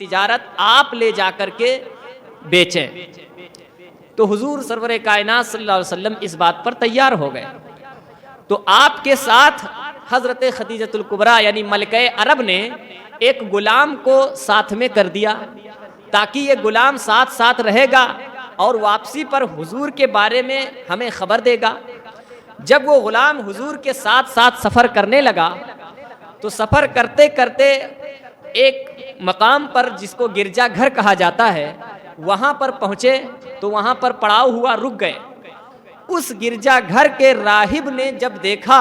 تجارت آپ لے جا کر کے بیچیں۔ تو حضور سرور کائنات صلی اللہ علیہ وسلم اس بات پر تیار ہو گئے۔ تو آپ کے ساتھ حضرت خدیجۃ الکبریٰ یعنی ملکہ عرب نے ایک غلام کو ساتھ میں کر دیا، تاکہ یہ غلام ساتھ ساتھ رہے گا اور واپسی پر حضور کے بارے میں ہمیں خبر دے گا۔ جب وہ غلام حضور کے ساتھ ساتھ سفر کرنے لگا تو سفر کرتے کرتے ایک مقام پر جس کو گرجا گھر کہا جاتا ہے وہاں پر پہنچے تو وہاں پر پڑاؤ ہوا، رک گئے۔ اس گرجا گھر کے راہب نے جب دیکھا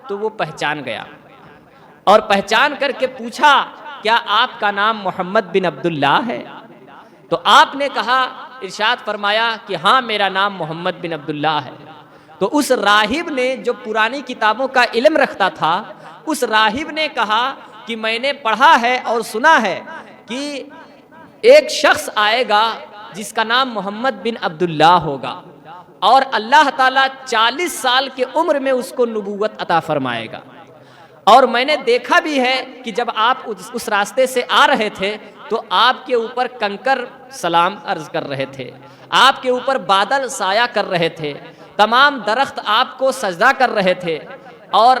تو وہ پہچان گیا اور پہچان کر کے پوچھا کیا آپ کا نام محمد بن عبداللہ ہے؟ تو آپ نے کہا، ارشاد فرمایا کہ ہاں میرا نام محمد بن عبداللہ ہے۔ تو اس راہب نے جو پرانی کتابوں کا علم رکھتا تھا، اس راہب نے کہا کہ میں نے پڑھا ہے اور سنا ہے کہ ایک شخص آئے گا جس کا نام محمد بن عبداللہ ہوگا اور اللہ تعالیٰ 40 سال کی عمر میں اس کو نبوت عطا فرمائے گا۔ اور میں نے دیکھا بھی ہے کہ جب آپ اس راستے سے آ رہے تھے تو آپ کے اوپر کنکر سلام عرض کر رہے تھے، آپ کے اوپر بادل سایہ کر رہے تھے، تمام درخت آپ کو سجدہ کر رہے تھے اور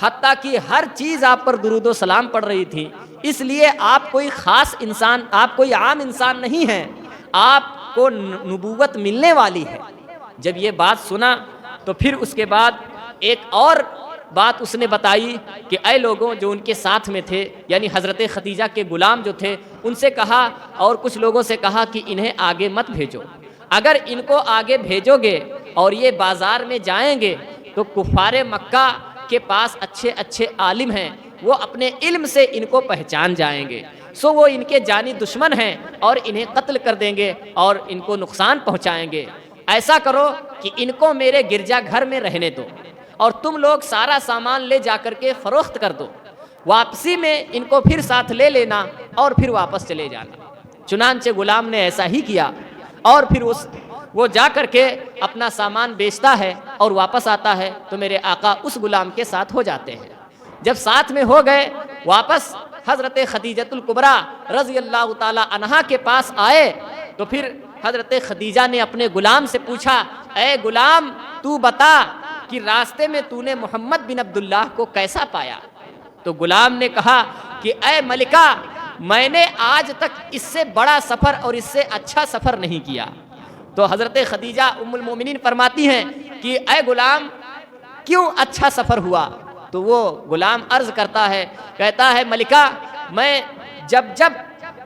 حتیٰ کہ ہر چیز آپ پر درود و سلام پڑ رہی تھی۔ اس لیے آپ کوئی خاص انسان، آپ کوئی عام انسان نہیں ہیں، آپ کو نبوت ملنے والی ہے۔ جب یہ بات سنا تو پھر اس کے بعد ایک اور بات اس نے بتائی کہ اے لوگوں جو ان کے ساتھ میں تھے، یعنی حضرت خدیجہ کے غلام جو تھے، ان سے کہا اور کچھ لوگوں سے کہا کہ انہیں آگے مت بھیجو، اگر ان کو آگے بھیجو گے اور یہ بازار میں جائیں گے تو کفار مکہ کے پاس اچھے اچھے عالم ہیں، وہ اپنے علم سے ان کو پہچان جائیں گے، سو وہ ان کے جانی دشمن ہیں اور انہیں قتل کر دیں گے اور ان کو نقصان پہنچائیں گے۔ ایسا کرو کہ ان کو میرے گرجا گھر میں رہنے دو اور تم لوگ سارا سامان لے جا کر کے فروخت کر دو، واپسی میں ان کو پھر ساتھ لے لینا اور پھر واپس چلے جانا۔ چنانچہ غلام نے ایسا ہی کیا اور پھر وہ جا کر کے اپنا سامان بیچتا ہے اور واپس آتا ہے تو میرے آقا اس غلام کے ساتھ ہو جاتے ہیں۔ جب ساتھ میں ہو گئے، واپس حضرت خدیجۃ الکبریٰ رضی اللہ تعالی عنہا کے پاس آئے تو پھر حضرت خدیجہ نے اپنے غلام سے پوچھا، اے غلام تو بتا کہ راستے میں تو نے محمد بن عبداللہ کو کیسا پایا؟ تو غلام نے کہا کہ اے ملکہ، میں نے آج تک اس سے بڑا سفر اور اس سے اچھا سفر نہیں کیا۔ تو حضرت خدیجہ ام المومنین فرماتی ہیں کہ اے غلام کیوں اچھا سفر ہوا؟ تو وہ غلام عرض کرتا ہے، کہتا ہے ملکہ میں جب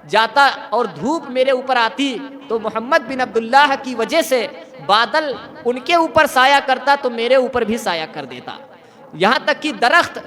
جاتا اور دھوپ میرے اوپر آتی تو محمد بن عبداللہ کی وجہ سے بادل ان کے اوپر سایہ کرتا تو میرے اوپر بھی سایہ کر دیتا، یہاں تک کہ درخت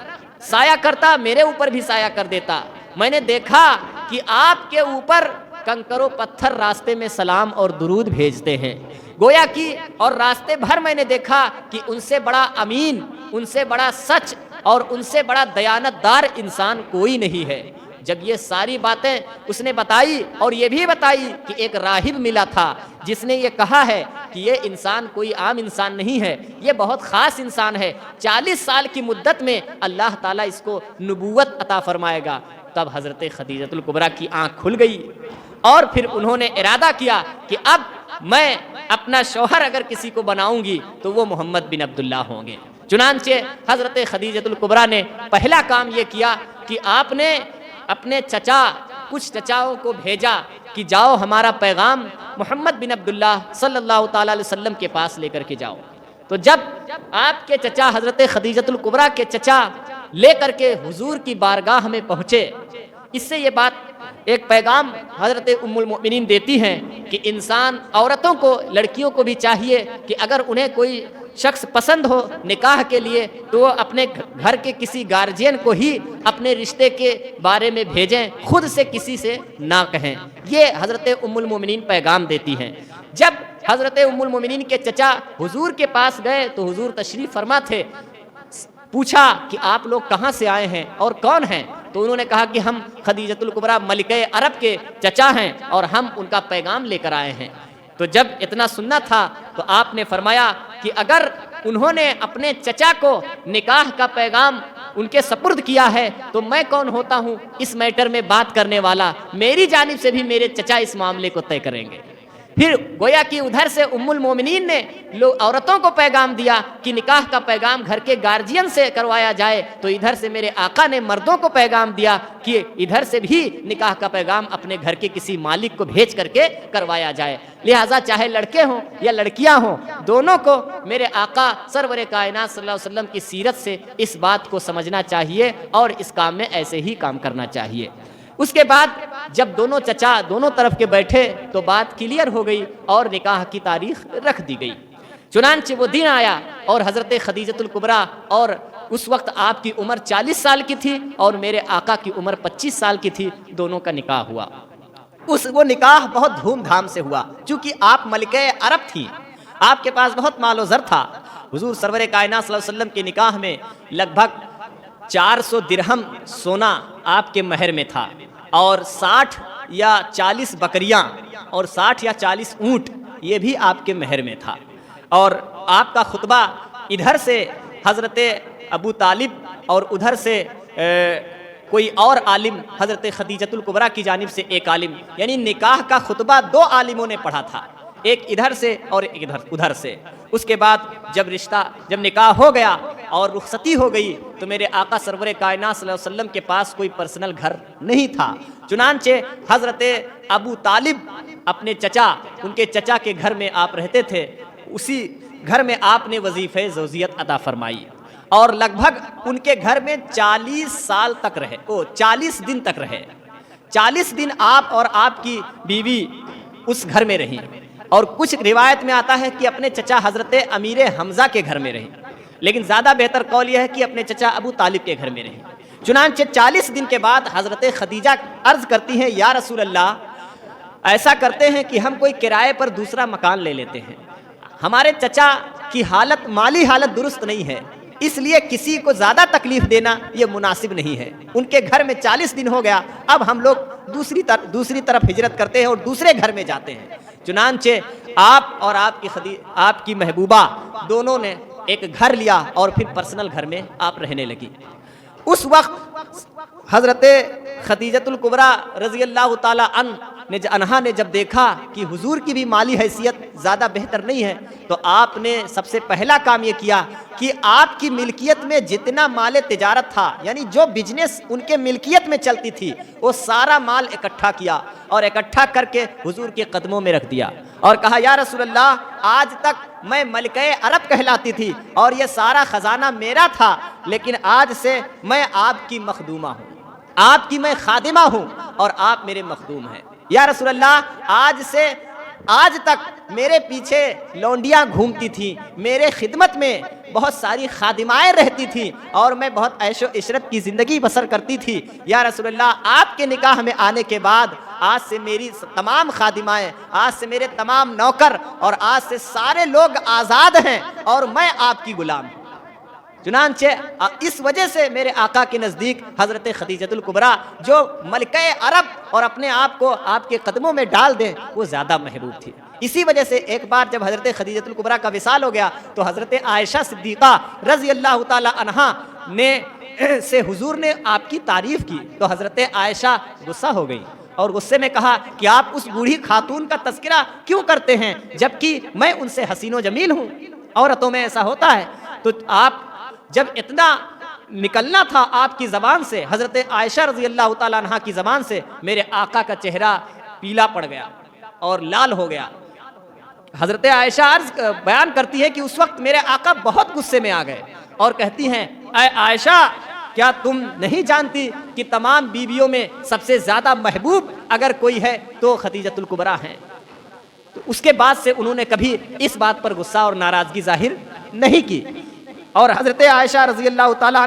سایہ کرتا میرے اوپر بھی سایہ کر دیتا۔ میں نے دیکھا کہ آپ کے اوپر کنکر و پتھر راستے میں سلام اور درود بھیجتے ہیں، گویا کہ اور راستے بھر میں نے دیکھا کہ ان سے بڑا امین، ان سے بڑا سچ اور ان سے بڑا دیانتدار انسان کوئی نہیں ہے۔ جب یہ ساری باتیں اس نے بتائی اور یہ بھی بتائی کہ ایک راہب ملا تھا جس نے یہ کہا ہے کہ یہ انسان کوئی عام انسان نہیں ہے، یہ بہت خاص انسان ہے، 40 سال کی مدت میں اللہ تعالیٰ اس کو نبوت عطا فرمائے گا، تب حضرت خدیجۃ الکبریٰ کی آنکھ کھل گئی اور پھر انہوں نے ارادہ کیا کہ اب میں اپنا شوہر اگر کسی کو بناؤں گی تو وہ محمد بن عبداللہ ہوں گے۔ چنانچہ حضرت خدیجۃ الکبریٰ نے پہلا کام یہ کیا کہ آپ نے اپنے کچھ چچاؤں کو بھیجا کہ جاؤ ہمارا پیغام محمد بن عبداللہ صلی اللہ تعالی علیہ وسلم کے پاس لے کر کے جاؤ۔ تو جب آپ کے چچا حضرت خدیجۃ الکبریٰ کے چچا لے کر کے حضور کی بارگاہ میں پہنچے، اس سے یہ بات ایک پیغام حضرت ام المؤمنین دیتی ہیں کہ انسان عورتوں کو، لڑکیوں کو بھی چاہیے کہ اگر انہیں کوئی شخص پسند ہو نکاح کے لیے تو وہ اپنے گھر کے کسی گارجین کو ہی اپنے رشتے کے بارے میں بھیجیں، خود سے کسی سے نہ کہیں۔ یہ حضرت ام المؤمنین پیغام دیتی ہیں۔ جب حضرت ام المؤمنین کے چچا حضور کے پاس گئے تو حضور تشریف فرما تھے، پوچھا کہ آپ لوگ کہاں سے آئے ہیں اور کون ہیں؟ تو انہوں نے کہا کہ ہم خدیجۃ الکبریٰ ملکہ عرب کے چچا ہیں اور ہم ان کا پیغام لے کر آئے ہیں۔ تو جب اتنا سننا تھا تو آپ نے فرمایا کہ اگر انہوں نے اپنے چچا کو نکاح کا پیغام ان کے سپرد کیا ہے تو میں کون ہوتا ہوں اس میٹر میں بات کرنے والا؟ میری جانب سے بھی میرے چچا اس معاملے کو طے کریں گے۔ پھر گویا کہ ادھر سے ام المومنین نے عورتوں کو پیغام دیا کہ نکاح کا پیغام گھر کے گارجین سے کروایا جائے، تو ادھر سے میرے آقا نے مردوں کو پیغام دیا کہ ادھر سے بھی نکاح کا پیغام اپنے گھر کے کسی مالک کو بھیج کر کے کروایا جائے۔ لہٰذا چاہے لڑکے ہوں یا لڑکیاں ہوں، دونوں کو میرے آقا سرور کائنات صلی اللہ علیہ وسلم کی سیرت سے اس بات کو سمجھنا چاہیے اور اس کام میں ایسے ہی کام کرنا چاہیے۔ اس کے بعد جب دونوں چچا دونوں طرف کے بیٹھے تو بات کلیئر ہو گئی اور نکاح کی تاریخ رکھ دی گئی۔ چنانچہ وہ دن آیا اور حضرت خدیجۃ الکبریٰ، اور اس وقت آپ کی عمر 40 سال کی تھی اور میرے آقا کی عمر 25 سال کی تھی، دونوں کا نکاح ہوا۔ وہ نکاح بہت دھوم دھام سے ہوا، چونکہ آپ ملکہ عرب تھی، آپ کے پاس بہت مال و زر تھا۔ حضور سرور کائنات صلی اللہ علیہ وسلم کے نکاح میں لگ بھگ 400 درہم سونا آپ کے مہر میں تھا، اور 60 یا 40 بکریاں اور 60 یا 40 اونٹ یہ بھی آپ کے مہر میں تھا۔ اور آپ کا خطبہ ادھر سے حضرت ابو طالب اور ادھر سے کوئی اور عالم حضرت خدیجۃ الکبریٰ کی جانب سے ایک عالم، یعنی نکاح کا خطبہ 2 عالموں نے پڑھا تھا، ایک ادھر سے اور ایک ادھر سے۔ اس کے بعد جب نکاح ہو گیا اور رخصتی ہو گئی تو میرے آقا سرور کائنات صلی اللہ علیہ وسلم کے پاس کوئی پرسنل گھر نہیں تھا، چنانچہ حضرت ابو طالب اپنے چچا، ان کے چچا کے گھر میں آپ رہتے تھے، اسی گھر میں آپ نے وظیفہ زوجیت عطا فرمائی، اور لگ بھگ ان کے گھر میں 40 سال تک رہے، 40 دن تک رہے، 40 دن آپ اور آپ کی بیوی اس گھر میں رہی، اور کچھ روایت میں آتا ہے کہ اپنے چچا حضرت امیر حمزہ کے گھر میں رہی، لیکن زیادہ بہتر قول یہ ہے کہ اپنے چچا ابو طالب کے گھر میں رہی۔ چنانچہ 40 دن کے بعد حضرت خدیجہ عرض کرتی ہیں، یا رسول اللہ، ایسا کرتے ہیں کہ ہم کوئی کرائے پر دوسرا مکان لے لیتے ہیں، ہمارے چچا کی مالی حالت درست نہیں ہے، اس لیے کسی کو زیادہ تکلیف دینا یہ مناسب نہیں ہے۔ ان کے گھر میں 40 دن ہو گیا، اب ہم لوگ دوسری طرف ہجرت کرتے ہیں اور دوسرے گھر میں جاتے ہیں۔ چنانچہ آپ اور آپ کی محبوبہ دونوں نے ایک گھر لیا اور پھر پرسنل گھر میں آپ رہنے لگی۔ اس وقت حضرت خدیجۃ الکبریٰ رضی اللہ تعالی عنہا نے جب دیکھا کہ حضور کی بھی مالی حیثیت زیادہ بہتر نہیں ہے، تو آپ نے سب سے پہلا کام یہ کیا کہ آپ کی ملکیت میں جتنا مال تجارت تھا، یعنی جو بزنس ان کے ملکیت میں چلتی تھی، وہ سارا مال اکٹھا کیا اور اکٹھا کر کے حضور کے قدموں میں رکھ دیا اور کہا، یا رسول اللہ، آج تک میں ملکہ عرب کہلاتی تھی اور یہ سارا خزانہ میرا تھا، لیکن آج سے میں آپ کی مخدومہ ہوں، آپ کی میں خادمہ ہوں اور آپ میرے مخدوم ہیں۔ یا رسول اللہ، آج تک میرے پیچھے لونڈیاں گھومتی تھیں، میرے خدمت میں بہت ساری خادمائیں رہتی تھیں اور میں بہت عیش و عشرت کی زندگی بسر کرتی تھی۔ یا رسول اللہ، آپ کے نکاح میں آنے کے بعد آج سے میری تمام خادمائیں، آج سے میرے تمام نوکر اور آج سے سارے لوگ آزاد ہیں اور میں آپ کی غلام ہوں۔ چنانچہ اس وجہ سے میرے آقا کے نزدیک حضرت خدیجۃ الکبریٰ جو ملکہ عرب اور اپنے آپ کو آپ کے قدموں میں ڈال دیں، وہ زیادہ محبوب تھی۔ اسی وجہ سے ایک بار جب حضرت خدیجۃ الکبریٰ کا وصال ہو گیا تو حضرت عائشہ صدیقہ رضی اللہ تعالی عنہا سے حضور نے آپ کی تعریف کی تو حضرت عائشہ غصہ ہو گئی اور غصے میں کہا کہ آپ اس بوڑھی خاتون کا تذکرہ کیوں کرتے ہیں جبکہ میں ان سے حسین و جمیل ہوں؟ عورتوں میں ایسا ہوتا ہے۔ تو آپ جب اتنا نکلنا تھا آپ کی زبان سے، حضرت عائشہ رضی اللہ تعالیٰ عنہ کی زبان سے، میرے آقا کا چہرہ پیلا پڑ گیا اور لال ہو گیا۔ حضرت عائشہ بیان کرتی ہے کہ اس وقت میرے آقا بہت غصے میں آ گئے اور کہتی ہیں، اے عائشہ، کیا تم نہیں جانتی کہ تمام بیویوں میں سب سے زیادہ محبوب اگر کوئی ہے تو خدیجۃ الکبریٰ ہیں؟ تو اس کے بعد سے انہوں نے کبھی اس بات پر غصہ اور ناراضگی ظاہر نہیں کی۔ اور حضرت عائشہ رضی اللہ تعالیٰ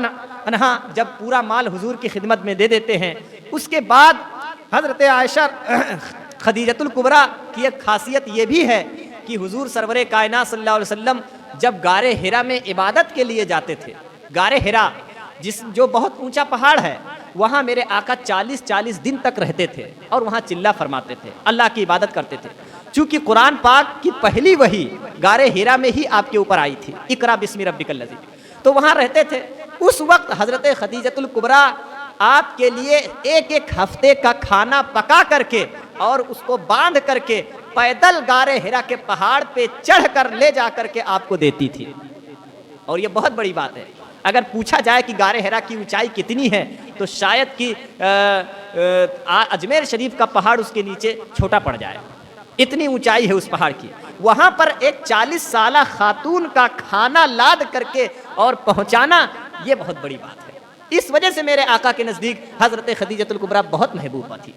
عنہا جب پورا مال حضور کی خدمت میں دے دیتے ہیں، اس کے بعد حضرت عائشہ خدیجۃ الکبریٰ کی ایک خاصیت یہ بھی ہے کہ حضور سرور کائنات صلی اللہ علیہ وسلم جب غار حرا میں عبادت کے لیے جاتے تھے، غار حرا جو بہت اونچا پہاڑ ہے، وہاں میرے آقا 40 دن تک رہتے تھے اور وہاں چلہ فرماتے تھے، اللہ کی عبادت کرتے تھے۔ چونکہ قرآن پاک کی پہلی وحی غار حرا میں ہی آپ کے اوپر آئی تھی، اقرا بسم ربک الذی، تو وہاں رہتے تھے۔ اس وقت حضرت خدیجۃ الکبریٰ آپ کے لیے ایک ایک ہفتے کا کھانا پکا کر کے اور اس کو باندھ کر کے پیدل غار حرا کے پہاڑ پہ چڑھ کر لے جا کر کے آپ کو دیتی تھی. اور یہ بہت بڑی بات ہے. اگر پوچھا جائے کہ غار حرا کی اونچائی کتنی ہے تو شاید کہ اجمیر شریف کا پہاڑ اس کے نیچے چھوٹا پڑ جائے، اتنی اونچائی ہے اس پہاڑ کی. وہاں پر ایک 40 سالہ خاتون کا کھانا لاد کر کے اور پہنچانا یہ بہت بڑی بات ہے. اس وجہ سے میرے آقا کے نزدیک حضرت خدیجۃ الکبریٰ بہت محبوبہ تھی.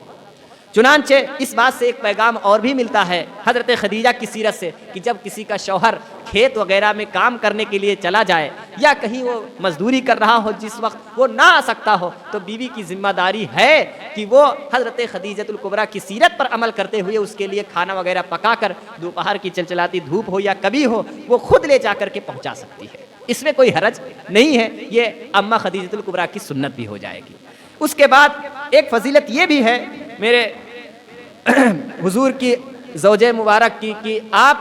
چنانچہ اس بات سے ایک پیغام اور بھی ملتا ہے حضرت خدیجہ کی سیرت سے کہ جب کسی کا شوہر کھیت وغیرہ میں کام کرنے کے لیے چلا جائے یا کہیں وہ مزدوری کر رہا ہو، جس وقت وہ نہ آ سکتا ہو، تو بیوی کی ذمہ داری ہے کہ وہ حضرت خدیجۃ الکبریٰ کی سیرت پر عمل کرتے ہوئے اس کے لیے کھانا وغیرہ پکا کر دوپہر کی چلچلاتی دھوپ ہو یا کبھی ہو وہ خود لے جا کر کے پہنچا سکتی ہے. اس میں کوئی حرج نہیں ہے. یہ اماں خدیجۃ الکبریٰ کی سنت بھی ہو جائے گی. اس کے بعد ایک فضیلت یہ بھی ہے میرے حضور کی زوجہ مبارک کی کہ آپ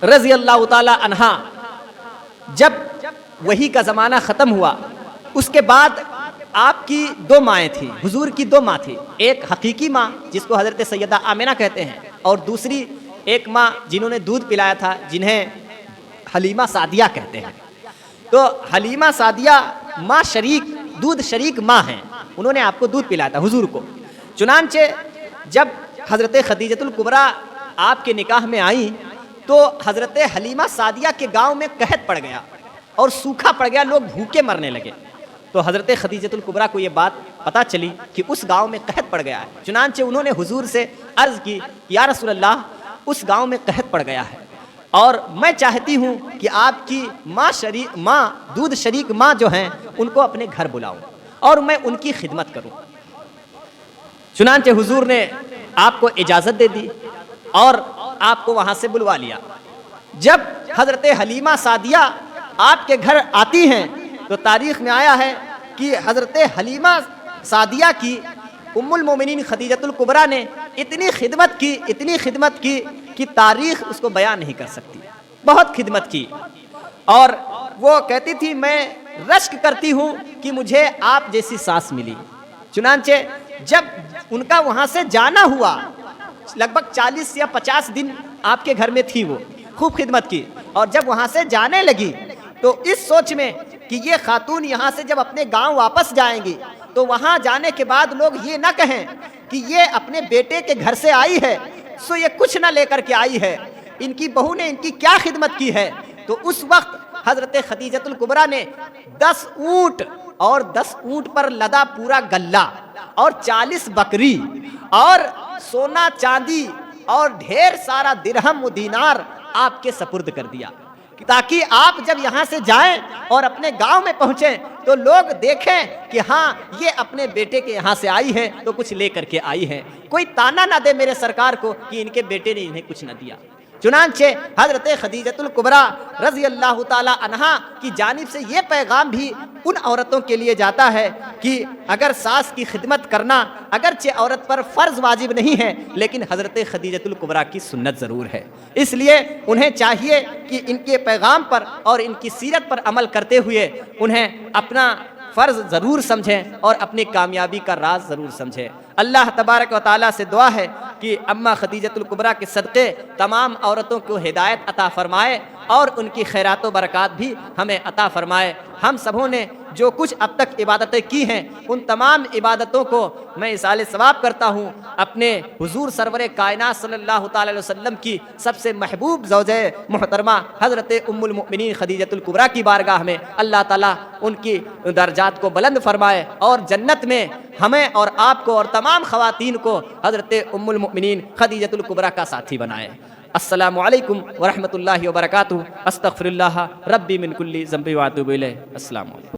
رضی اللہ تعالی عنہا جب وحی کا زمانہ ختم ہوا اس کے بعد آپ کی 2 مائیں تھیں. حضور کی 2 ماں تھی. ایک حقیقی ماں جس کو حضرت سیدہ آمنہ کہتے ہیں، اور دوسری ایک ماں جنہوں نے دودھ پلایا تھا جنہیں حلیمہ سعدیہ کہتے ہیں. تو حلیمہ سعدیہ ماں شریک، دودھ شریک ماں ہیں. انہوں نے آپ کو دودھ پلایا تھا حضور کو. چنانچہ جب حضرت خدیجۃ الکبریٰ آپ کے نکاح میں آئیں تو حضرت حلیمہ سعدیہ کے گاؤں میں قحط پڑ گیا اور سوکھا پڑ گیا، لوگ بھوکے مرنے لگے. تو حضرت خدیجۃ الکبریٰ کو یہ بات پتہ چلی کہ اس گاؤں میں قحط پڑ گیا ہے. چنانچہ انہوں نے حضور سے عرض کی یا رسول اللہ، اس گاؤں میں قحط پڑ گیا ہے اور میں چاہتی ہوں کہ آپ کی ماں دودھ شریک ماں جو ہیں ان کو اپنے گھر بلاؤں اور میں ان کی خدمت کروں. چنانچہ حضور نے آپ کو اجازت دے دی اور آپ کو وہاں سے بلوا لیا. جب حضرت حلیمہ سعدیہ آپ کے گھر آتی ہیں تو تاریخ میں آیا ہے کہ حضرت حلیمہ سعدیہ کی ام المومنین خدیجۃ الکبریٰ نے اتنی خدمت کی کہ تاریخ اس کو بیان نہیں کر سکتی. بہت خدمت کی اور وہ کہتی تھی میں رشک کرتی ہوں کہ مجھے آپ جیسی ساس ملی. چنانچہ جب ان کا وہاں سے جانا ہوا، لگ بھگ 40 یا 50 دن آپ کے گھر میں تھی، وہ خوب خدمت کی. اور جب وہاں سے جانے لگی تو اس سوچ میں کہ یہ خاتون یہاں سے جب اپنے گاؤں واپس جائیں گی تو وہاں جانے کے بعد لوگ یہ نہ کہیں کہ یہ اپنے بیٹے کے گھر سے آئی ہے سو یہ کچھ نہ لے کر کے آئی ہے، ان کی بہو نے ان کی کیا خدمت کی ہے. تو اس وقت حضرت خدیجۃ الکبریٰ نے 10 اونٹ اور 10 اونٹ پر لدا پورا گلہ اور 40 بکری اور سونا چاندی اور ڈھیر سارا درہم و دینار آپ کے سپرد کر دیا تاکہ آپ جب یہاں سے جائیں اور اپنے گاؤں میں پہنچیں تو لوگ دیکھیں کہ ہاں یہ اپنے بیٹے کے یہاں سے آئی ہے تو کچھ لے کر کے آئی ہے. کوئی تانا نہ دے میرے سرکار کو کہ ان کے بیٹے نے انہیں کچھ نہ دیا. چنانچہ حضرت خدیجۃ الکبریٰ رضی اللہ تعالی عنہا کی جانب سے یہ پیغام بھی ان عورتوں کے لیے جاتا ہے کہ اگر ساس کی خدمت کرنا اگرچہ عورت پر فرض واجب نہیں ہے لیکن حضرت خدیجۃ الکبریٰ کی سنت ضرور ہے. اس لیے انہیں چاہیے کہ ان کے پیغام پر اور ان کی سیرت پر عمل کرتے ہوئے انہیں اپنا فرض ضرور سمجھیں اور اپنی کامیابی کا راز ضرور سمجھیں. اللہ تبارک و تعالیٰ سے دعا ہے کہ اماں خدیجۃ الکبریٰ کے صدقے تمام عورتوں کو ہدایت عطا فرمائے اور ان کی خیرات و برکات بھی ہمیں عطا فرمائے. ہم سبوں نے جو کچھ اب تک عبادتیں کی ہیں ان تمام عبادتوں کو میں اصال ثواب کرتا ہوں اپنے حضور سرور کائنات صلی اللہ تعالی علیہ وسلم کی سب سے محبوب زوجہ محترمہ حضرت ام المؤمنین خدیجۃ الکبریٰ کی بارگاہ میں. اللہ تعالیٰ ان کی درجات کو بلند فرمائے اور جنت میں ہمیں اور آپ کو اور تمام خواتین کو حضرت ام المؤمنین خدیجۃ الکبریٰ کا ساتھی بنائے. السلام علیکم ورحمۃ اللہ وبرکاتہ. استغفر اللہ ربی من کل ذنب واتوب الیہ. السلام علیکم.